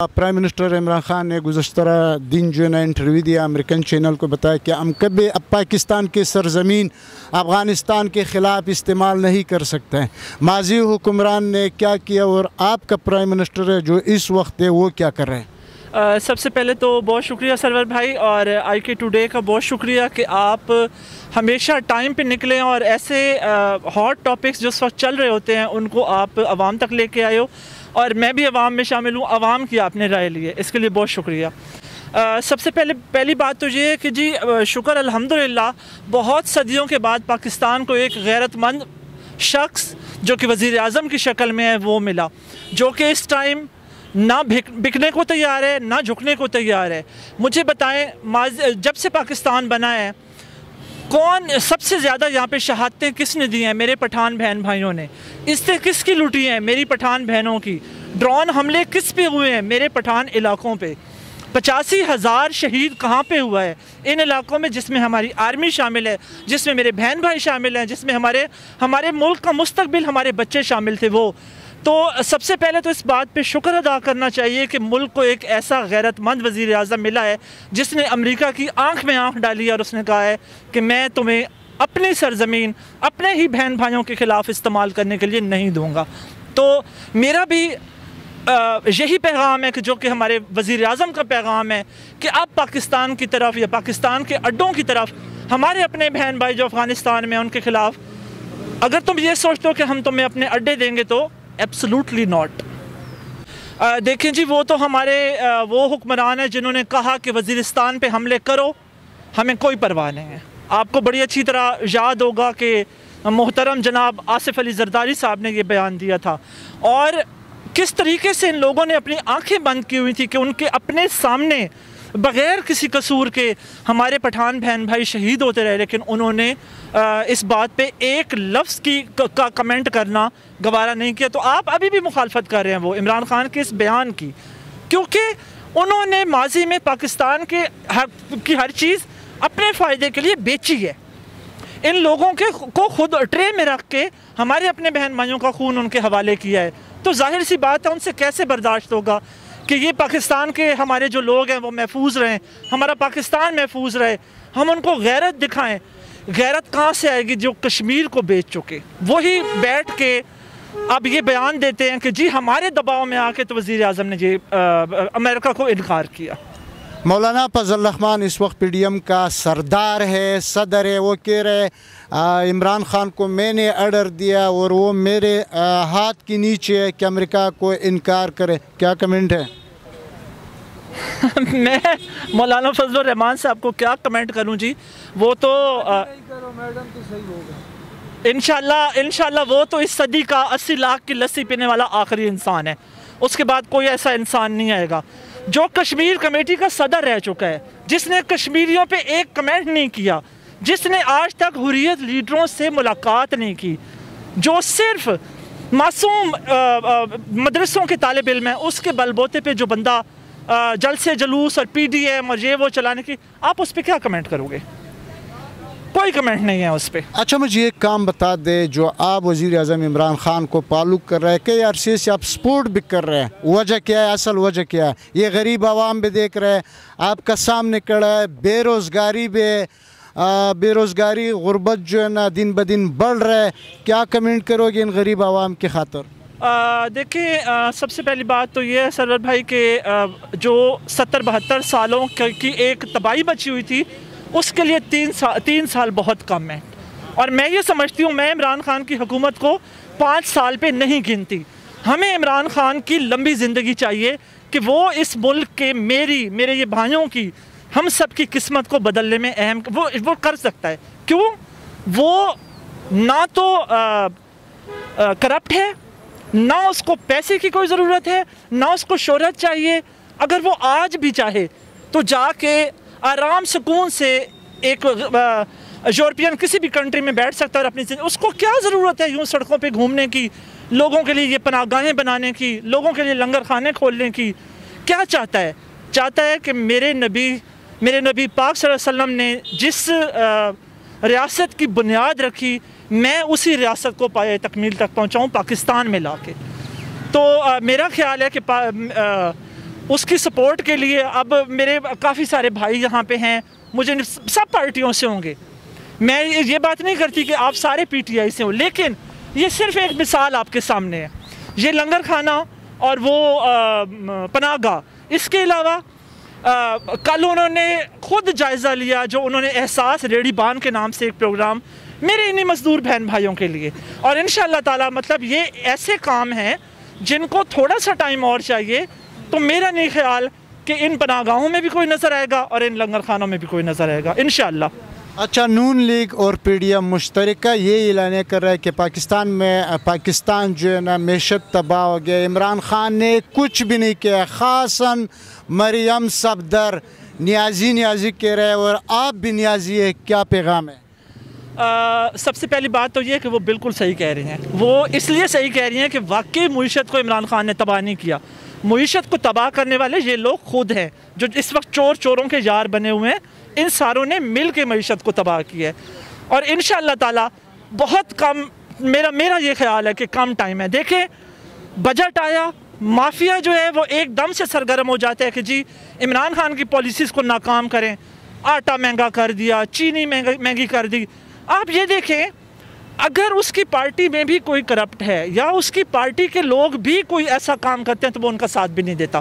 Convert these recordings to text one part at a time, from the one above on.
Prime minister Imran Khan ने गुज़श्ता दिन जो है ना इंटरव्यू दिया अमेरिकन चैनल को, बताया कि हम कभी अब पाकिस्तान की सरज़मीन अफ़गानिस्तान के ख़िलाफ़ इस्तेमाल नहीं कर सकते हैं। माजी हुक्मरान ने क्या किया और आपका प्राइम मिनिस्टर है जो इस वक्त है वो क्या कर रहे हैं? सबसे पहले तो बहुत शुक्रिया सरवर भाई और IK टुडे का बहुत शुक्रिया कि आप हमेशा टाइम पे निकलें और ऐसे हॉट टॉपिक्स जो इस वक्त चल रहे होते हैं उनको आप आवाम तक लेके आए हो, और मैं भी आवाम में शामिल हूँ। आवाम की आपने राय ली है, इसके लिए बहुत शुक्रिया। सबसे पहली बात तो ये है कि जी शुक्र अल्हम्दुलिल्लाह बहुत सदियों के बाद पाकिस्तान को एक गैरतमंद शख्स जो कि वज़ीर आज़म की शक्ल में है वो मिला, जो कि इस टाइम ना बिकने को तैयार है ना झुकने को तैयार है। मुझे बताएं, जब से पाकिस्तान बना है कौन सबसे ज़्यादा यहाँ पे शहादतें किसने दी हैं? मेरे पठान बहन भाइयों ने। इससे किसकी लूटी हैं? मेरी पठान बहनों की। ड्रोन हमले किस पे हुए हैं? मेरे पठान इलाकों पे। 85,000 शहीद कहाँ पे हुआ है? इन इलाकों में, जिसमें हमारी आर्मी शामिल है, जिसमें मेरे बहन भाई शामिल हैं, जिसमें हमारे मुल्क का मुस्तकबिल हमारे बच्चे शामिल थे। वो तो सबसे पहले तो इस बात पे शुक्र अदा करना चाहिए कि मुल्क को एक ऐसा गैरतमंद वज़ीर आज़म मिला है जिसने अमेरिका की आंख में आंख डाली और उसने कहा है कि मैं तुम्हें अपनी सरज़मीन अपने ही बहन भाइयों के ख़िलाफ़ इस्तेमाल करने के लिए नहीं दूँगा। तो मेरा भी यही पैगाम है कि जो कि हमारे वज़ीर आज़म का पैगाम है कि अब पाकिस्तान की तरफ या पाकिस्तान के अड्डों की तरफ हमारे अपने बहन भाई जो अफ़गानिस्तान में उनके ख़िलाफ़, अगर तुम ये सोचते हो कि हम तुम्हें अपने अड्डे देंगे तो एब्सोल्युटली नॉट। देखें जी, वो तो हमारे वो हुक्मरान हैं जिन्होंने कहा कि वज़ीरिस्तान पे हमले करो, हमें कोई परवाह नहीं है। आपको बड़ी अच्छी तरह याद होगा कि मोहतरम जनाब आसिफ अली जरदारी साहब ने ये बयान दिया था, और किस तरीके से इन लोगों ने अपनी आंखें बंद की हुई थी कि उनके अपने सामने बग़ैर किसी कसूर के हमारे पठान बहन भाई शहीद होते रहे, लेकिन उन्होंने इस बात पे एक लफ्ज़ का कमेंट करना गवारा नहीं किया। तो आप अभी भी मुखालफत कर रहे हैं वो इमरान खान के इस बयान की, क्योंकि उन्होंने माजी में पाकिस्तान की हर चीज़ अपने फ़ायदे के लिए बेची है। इन लोगों को खुद ट्रे में रख के हमारे अपने बहन भाइयों का खून उनके हवाले किया है। तो जाहिर सी बात है उनसे कैसे बर्दाश्त होगा कि ये पाकिस्तान के हमारे जो लोग हैं वो महफूज रहें, हमारा पाकिस्तान महफूज रहे, हम उनको गैरत दिखाएं। गैरत कहाँ से आएगी? जो कश्मीर को बेच चुके वही बैठ के अब ये बयान देते हैं कि जी हमारे दबाव में आके तो वज़ीर आज़म ने जी अमेरिका को इनकार किया। मौलाना फजल रहमान इस वक्त PDM का सरदार है, सदर है। वो कह रहे इमरान खान को मैंने ऑर्डर दिया और वो मेरे हाथ के नीचे है कि अमेरिका को इनकार करे। क्या कमेंट है? मैं मौलाना फजल रहमान साहब को क्या कमेंट करूं जी, वो तो इंशाल्लाह वो तो इस सदी का 80 लाख की लस्सी पीने वाला आखिरी इंसान है। उसके बाद कोई ऐसा इंसान नहीं आएगा जो कश्मीर कमेटी का सदर रह चुका है, जिसने कश्मीरियों पे एक कमेंट नहीं किया, जिसने आज तक हुर्रियत लीडरों से मुलाकात नहीं की, जो सिर्फ मासूम मदरसों के तालिब इल्म है, उसके बलबोते पे जो बंदा जलसे जुलूस और PDM और ये वो चलाने की, आप उस पर क्या कमेंट करोगे? कोई कमेंट नहीं है उस पर। अच्छा, मुझे एक काम बता दे, जो आप वज़ीर आज़म इमरान खान को पालूक कर रहे हैं, कई अरसे से आप सपोर्ट भी कर रहे हैं, वजह क्या है? असल वजह क्या है? ये गरीब आवाम भी देख रहे हैं, आपका सामने खड़ा है, बेरोज़गारी भी है, बेरोज़गारी गुर्बत जो है ना दिन ब दिन बढ़ रहा है। क्या कमेंट करोगे इन गरीब आवाम की खातर? देखिए, सबसे पहली बात तो ये है सरवर भाई के जो 70-72 सालों की एक तबाही बची हुई थी, उसके लिए 3 साल बहुत कम है। और मैं ये समझती हूँ, मैं इमरान खान की हुकूमत को 5 साल पे नहीं गिनती। हमें इमरान खान की लंबी ज़िंदगी चाहिए कि वो इस मुल्क के मेरे ये भाइयों की, हम सब की किस्मत को बदलने में अहम वो कर सकता है। क्यों? वो ना तो करप्ट है, ना उसको पैसे की कोई ज़रूरत है, ना उसको शोहरत चाहिए। अगर वो आज भी चाहे तो जाके आराम सुकून से एक यूरोपियन किसी भी कंट्री में बैठ सकता है और अपनी उसको क्या ज़रूरत है यूँ सड़कों पे घूमने की, लोगों के लिए ये पनाहगाहें बनाने की, लोगों के लिए लंगर खाने खोलने की? क्या चाहता है? चाहता है कि मेरे नबी पाक सल्लल्लाहु अलैहि वसल्लम ने जिस रियासत की बुनियाद रखी, मैं उसी रियासत को पाए तकमील तक पहुँचाऊँ पाकिस्तान में ला के। तो मेरा ख्याल है कि उसकी सपोर्ट के लिए अब मेरे काफ़ी सारे भाई यहाँ पे हैं, मुझे सब पार्टियों से होंगे। मैं ये बात नहीं करती कि आप सारे PTI से हो, लेकिन ये सिर्फ एक मिसाल आपके सामने है। ये लंगर खाना और वो पनाहगाह, इसके अलावा कल उन्होंने खुद जायज़ा लिया, जो उन्होंने एहसास रेडी बान के नाम से एक प्रोग्राम मेरे इन्हीं मज़दूर बहन भाइयों के लिए, और इंशाअल्लाह ताला मतलब ये ऐसे काम हैं जिनको थोड़ा सा टाइम और चाहिए। तो मेरा नहीं ख्याल कि इन पनाहगाहों में भी कोई नज़र आएगा और इन लंगर खानों में भी कोई नज़र आएगा इंशाअल्लाह। अच्छा, नून लीग और PDM मुश्तरका ये ऐलान कर रहा है कि पाकिस्तान जो है ना मैशत तबाह हो गया। इमरान खान ने कुछ भी नहीं किया, ख़ासन मरियम सफदर न्याजी कह रहे हैं और आप भी न्याजी है, क्या पैगाम है? सबसे पहली बात तो ये कि वो बिल्कुल सही कह रही हैं। वो इसलिए सही कह रही हैं कि वाकई मईशत को इमरान खान ने तबाह नहीं किया। मईशत को तबाह करने वाले ये लोग खुद हैं जो इस वक्त चोरों के यार बने हुए हैं। इन सारों ने मिल के मईशत को तबाह किया है और इंशाअल्लाह ताला बहुत कम, मेरा ये ख्याल है कि कम टाइम है। देखें, बजट आया, माफिया जो है वो एकदम से सरगर्म हो जाता है कि जी इमरान खान की पॉलिसीज़ को नाकाम करें। आटा महंगा कर दिया, चीनी महंगी कर दी। आप ये देखें, अगर उसकी पार्टी में भी कोई करप्ट है या उसकी पार्टी के लोग भी कोई ऐसा काम करते हैं तो वो उनका साथ भी नहीं देता।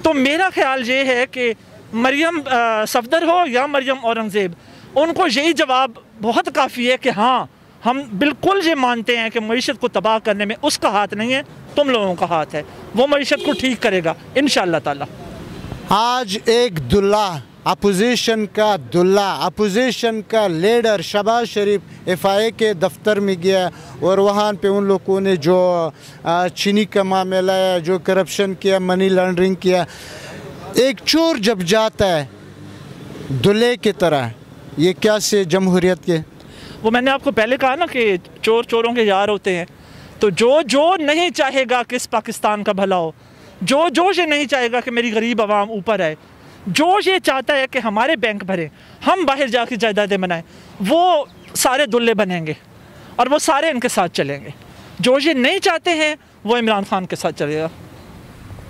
तो मेरा ख्याल ये है कि मरियम सफदर हो या मरियम औरंगज़ेब, उनको यही जवाब बहुत काफ़ी है कि हाँ, हम बिल्कुल ये मानते हैं कि मईशत को तबाह करने में उसका हाथ नहीं है, तुम लोगों का हाथ है। वो मईशत को ठीक करेगा इंशाअल्लाह ताला। आज एक दुल्ला, अपोजिशन का लीडर शहबाज शरीफ FIA के दफ्तर में गया और वहाँ पे उन लोगों ने जो चीनी का मामला है, जो करप्शन किया, मनी लॉन्ड्रिंग किया, एक चोर जब जाता है दुल्हे की तरह, ये क्या से जमहूरियत के? वो मैंने आपको पहले कहा ना कि चोरों के यार होते हैं। तो जो नहीं चाहेगा कि इस पाकिस्तान का भला हो, जो ये नहीं चाहेगा कि मेरी गरीब आवाम ऊपर आए, जो ये चाहता है कि हमारे बैंक भरे, हम बाहर जाके जायदादें बनाएं, वो सारे दुल्ले बनेंगे और वो सारे इनके साथ चलेंगे। जो ये नहीं चाहते हैं वो इमरान खान के साथ चलेगा।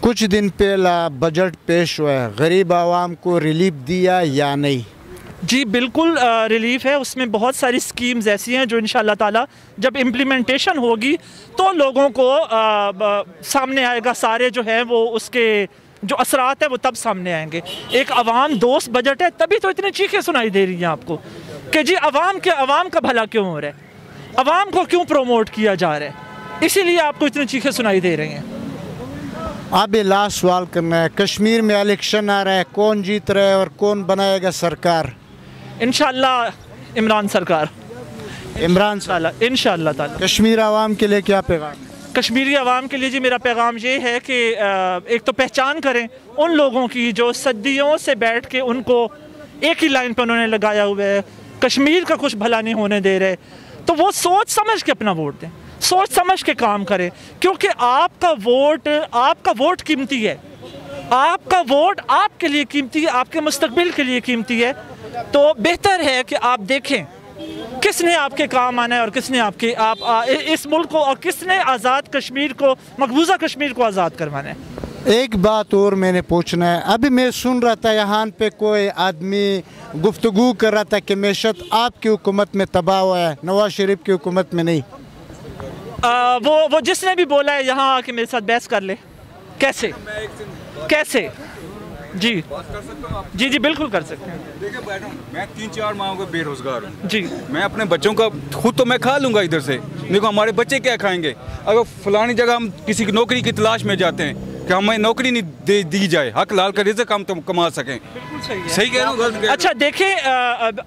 कुछ दिन पहला बजट पेश हुआ है, गरीब आवाम को रिलीफ दिया या नहीं? जी बिल्कुल रिलीफ है। उसमें बहुत सारी स्कीम्स ऐसी हैं जो इंशाअल्लाह ताला जब इम्प्लीमेंटेशन होगी तो लोगों को सामने आएगा। सारे जो है वो उसके जो असरात है वो तब सामने आएंगे। एक अवाम दोस्त बजट है, तभी तो इतनी चीखें सुनाई दे रही हैं आपको कि जी अवाम का भला क्यों हो रहा है, अवाम को क्यों प्रमोट किया जा रहा है, इसीलिए आपको इतनी चीखें सुनाई दे रही हैं। अब लास्ट सवाल करना है, कश्मीर में इलेक्शन आ रहा है, कौन जीत रहा है और कौन बनाएगा सरकार? इंशाअल्लाह इमरान सरकार, इमरान साहब इंशाअल्लाह ताला। कश्मीर आवाम के लिए क्या पैगाम है? कश्मीरी आवाम के लिए जी मेरा पैगाम ये है कि एक तो पहचान करें उन लोगों की जो सदियों से बैठ के उनको एक ही लाइन पर उन्होंने लगाया हुआ है, कश्मीर का कुछ भला नहीं होने दे रहे। तो वो सोच समझ के अपना वोट दें, सोच समझ के काम करें, क्योंकि आपका वोट कीमती है, आपका वोट आपके लिए कीमती है, आपके मुस्तकबिल के लिए कीमती है। तो बेहतर है कि आप देखें किसने आपके काम आना है और किसने इस मुल्क को और किसने आज़ाद कश्मीर को, मकबूजा कश्मीर को आज़ाद करवाना है। एक बात और मैंने पूछना है, अभी मैं सुन रहा था यहाँ पे कोई आदमी गुफ्तगू कर रहा था कि मैशत आपकी हुकूमत में तबाह हुआ है, नवाज शरीफ की हुकूमत में नहीं। वो जिसने भी बोला है यहाँ आके मेरे साथ बहस कर ले। कैसे? जी बिल्कुल कर सकते हैं। देखिए मैडम, मैं 3-4 माह को बेरोजगार हूँ जी। मैं अपने बच्चों का खुद तो मैं खा लूँगा इधर से, देखो हमारे बच्चे क्या खाएंगे? अगर फलानी जगह हम किसी की नौकरी की तलाश में जाते हैं कि हमें नौकरी नहीं दी जाए, हक लाल कर रिज़्क़ हम तो कमा सकें। बिल्कुल सही है। सही कह रहा हूँ, गलत? अच्छा देखें,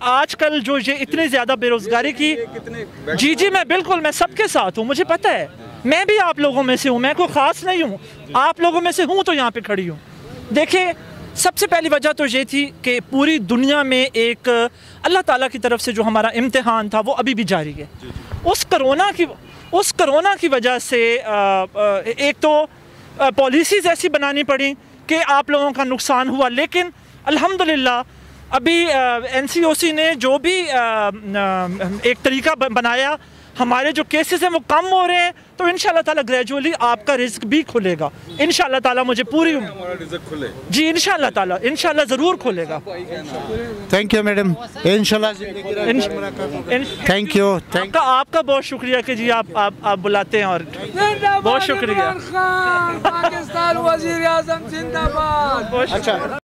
आजकल जो ये इतनी ज़्यादा बेरोजगारी की, जी मैं सबके साथ हूँ, मुझे पता है, मैं भी आप लोगों में से हूँ, मैं कोई ख़ास नहीं हूँ, आप लोगों में से हूँ तो यहाँ पे खड़ी हूँ। देखिए सबसे पहली वजह तो ये थी कि पूरी दुनिया में एक अल्लाह ताला की तरफ से जो हमारा इम्तिहान था वो अभी भी जारी है। उस कोरोना की वजह से एक तो पॉलिसीज़ ऐसी बनानी पड़ी कि आप लोगों का नुकसान हुआ, लेकिन अल्हम्दुलिल्लाह अभी NCOC ने जो भी एक तरीका बनाया हमारे जो केसेस हैं वो कम हो रहे हैं, तो इंशाल्लाह ताला ग्रेजुअली आपका रिस्क भी खुलेगा इंशाल्लाह ताला। मुझे पूरी जी इंशाल्लाह ताला, इंशाल्लाह ज़रूर खुलेगा। थैंक यू मैडम, इंशाल्लाह थैंक यू। आपका बहुत शुक्रिया कि जी आप बुलाते हैं, और बहुत शुक्रिया। पाकिस्तान वज़ीर आज़म जिंदाबाद। अच्छा